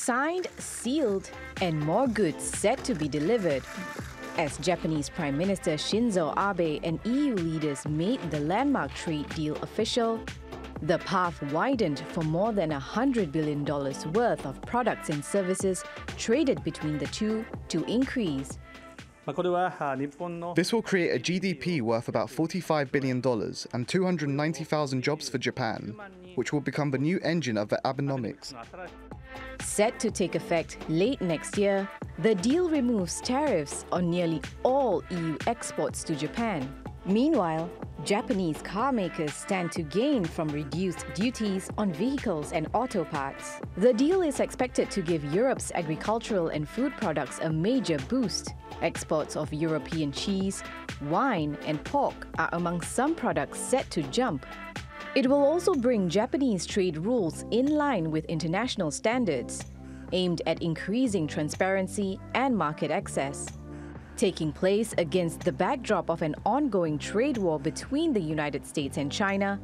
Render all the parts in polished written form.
Signed, sealed, and more goods set to be delivered. As Japanese Prime Minister Shinzo Abe and EU leaders made the landmark trade deal official, the path widened for more than $100 billion worth of products and services traded between the two to increase. This will create a GDP worth about $45 billion and 290,000 jobs for Japan, which will become the new engine of the Abenomics. Set to take effect late next year, the deal removes tariffs on nearly all EU exports to Japan. Meanwhile, Japanese car makers stand to gain from reduced duties on vehicles and auto parts. The deal is expected to give Europe's agricultural and food products a major boost. Exports of European cheese, wine, and pork are among some products set to jump. It will also bring Japanese trade rules in line with international standards, aimed at increasing transparency and market access. Taking place against the backdrop of an ongoing trade war between the United States and China,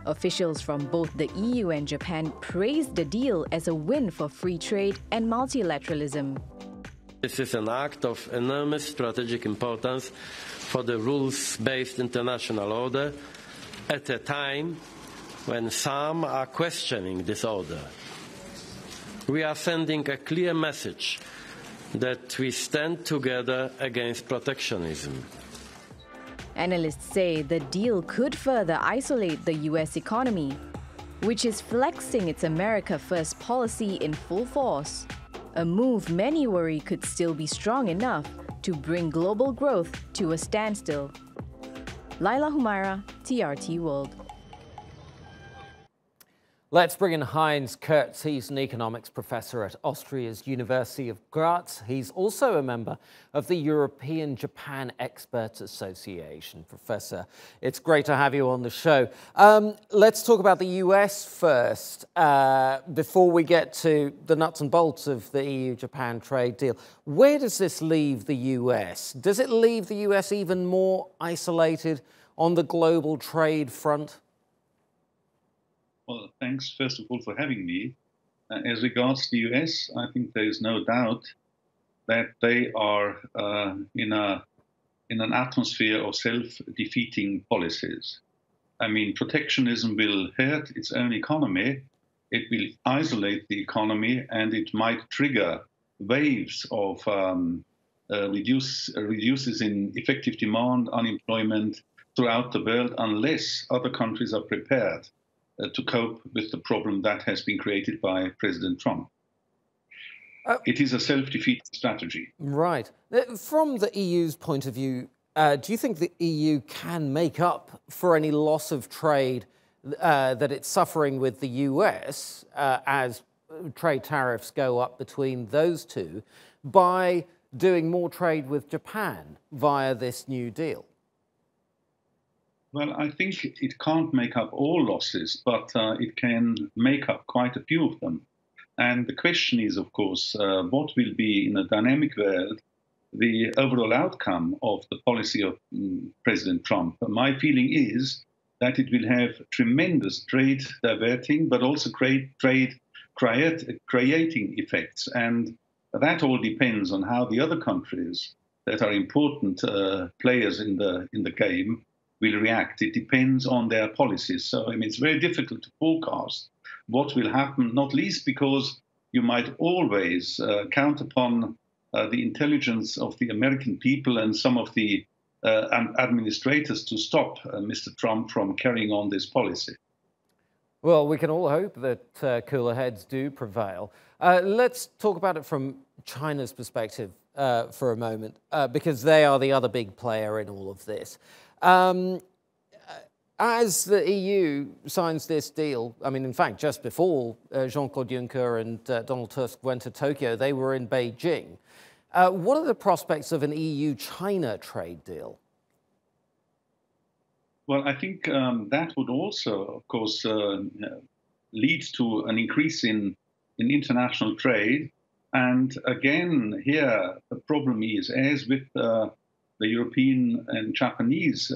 officials from both the EU and Japan praised the deal as a win for free trade and multilateralism. This is an act of enormous strategic importance for the rules-based international order at a time when some are questioning this order. We are sending a clear message that we stand together against protectionism. Analysts say the deal could further isolate the US economy, which is flexing its America First policy in full force. A move many worry could still be strong enough to bring global growth to a standstill. Laila Humairah, TRT World. Let's bring in Heinz Kurz. He's an economics professor at Austria's University of Graz. He's also a member of the European Japan Experts Association. Professor, it's great to have you on the show. Let's talk about the US first, before we get to the nuts and bolts of the EU-Japan trade deal. Where does this leave the US? Does it leave the US even more isolated on the global trade front? Well, thanks, first of all, for having me. As regards the US, I think there is no doubt that they are in an atmosphere of self-defeating policies. I mean, protectionism will hurt its own economy, it will isolate the economy, and it might trigger waves of reduces in effective demand, unemployment throughout the world, unless other countries are prepared to cope with the problem that has been created by President Trump. It is a self-defeating strategy. Right. From the EU's point of view, do you think the EU can make up for any loss of trade that it's suffering with the US as trade tariffs go up between those two by doing more trade with Japan via this new deal? Well, I think it can't make up all losses, but it can make up quite a few of them. And the question is, of course, what will be, in a dynamic world, the overall outcome of the policy of President Trump? My feeling is that it will have tremendous trade diverting, but also creating effects. And that all depends on how the other countries that are important players in the game will react. It depends on their policies. So, I mean, it's very difficult to forecast what will happen, not least because you might always count upon the intelligence of the American people and some of the administrators to stop Mr. Trump from carrying on this policy. Well, we can all hope that cooler heads do prevail. Let's talk about it from China's perspective for a moment, because they are the other big player in all of this. As the EU signs this deal, I mean, in fact, just before Jean-Claude Juncker and Donald Tusk went to Tokyo, they were in Beijing. What are the prospects of an EU-China trade deal? Well, I think that would also, of course, lead to an increase in international trade. And again, here, the problem is, as with the European and Japanese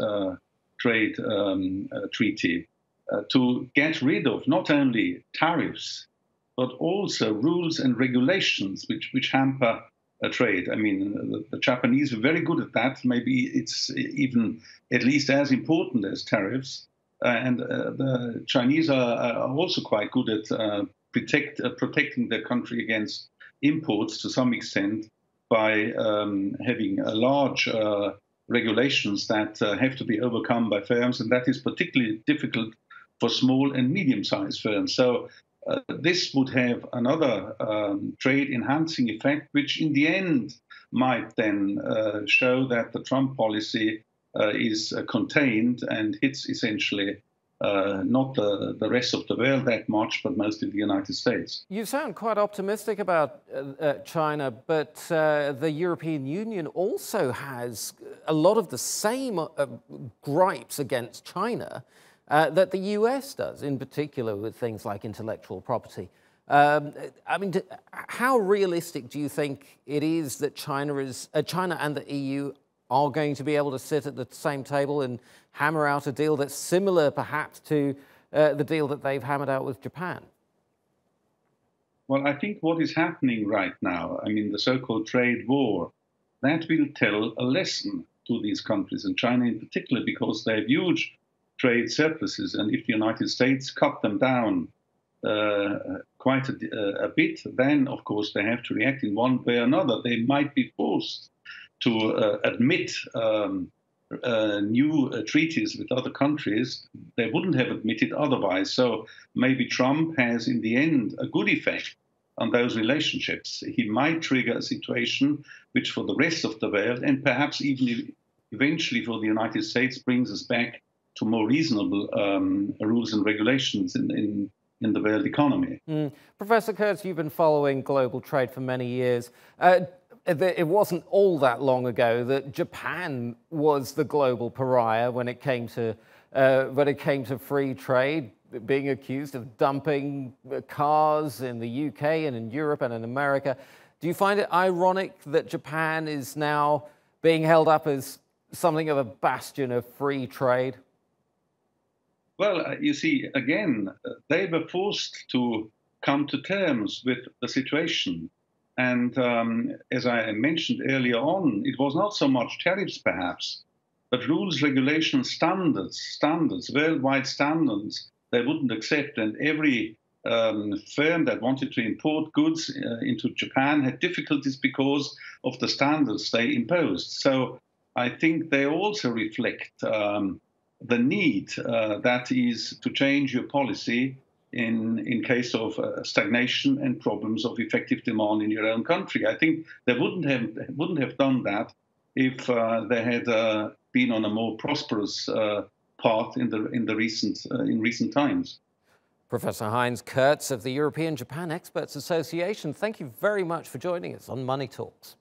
trade treaty, to get rid of not only tariffs, but also rules and regulations which hamper trade. I mean, the Japanese are very good at that. Maybe it's even at least as important as tariffs. And the Chinese are also quite good at protecting their country against imports to some extent by having a large regulations that have to be overcome by firms, and that is particularly difficult for small and medium-sized firms. So this would have another trade-enhancing effect, which in the end might then show that the Trump policy is contained and hits essentially not the rest of the world that much, but mostly the United States. You sound quite optimistic about China, but the European Union also has a lot of the same gripes against China that the US does, in particular with things like intellectual property. I mean, how realistic do you think it is that China and the EU are going to be able to sit at the same table and hammer out a deal that's similar, perhaps, to the deal that they've hammered out with Japan? Well, I think what is happening right now, I mean, the so-called trade war, that will tell a lesson to these countries, and China in particular, because they have huge trade surpluses. And if the United States cut them down quite a bit, then, of course, they have to react in one way or another. They might be forced to admit new treaties with other countries they wouldn't have admitted otherwise. So maybe Trump has, in the end, a good effect on those relationships. He might trigger a situation which for the rest of the world, and perhaps even eventually for the United States, brings us back to more reasonable rules and regulations in the world economy. Professor Kurz, you've been following global trade for many years. It wasn't all that long ago that Japan was the global pariah when it came to free trade, being accused of dumping cars in the UK and in Europe and in America. Do you find it ironic that Japan is now being held up as something of a bastion of free trade? Well, you see, again, they were forced to come to terms with the situation. And as I mentioned earlier on, it was not so much tariffs, perhaps, but rules, regulations, standards, worldwide standards they wouldn't accept. And every firm that wanted to import goods into Japan had difficulties because of the standards they imposed. So I think they also reflect the need that is to change your policy in case of stagnation and problems of effective demand in your own country. I think they wouldn't have done that if they had been on a more prosperous path in recent times. Professor Heinz Kurz of the European Japan Experts Association, thank you very much for joining us on Money Talks.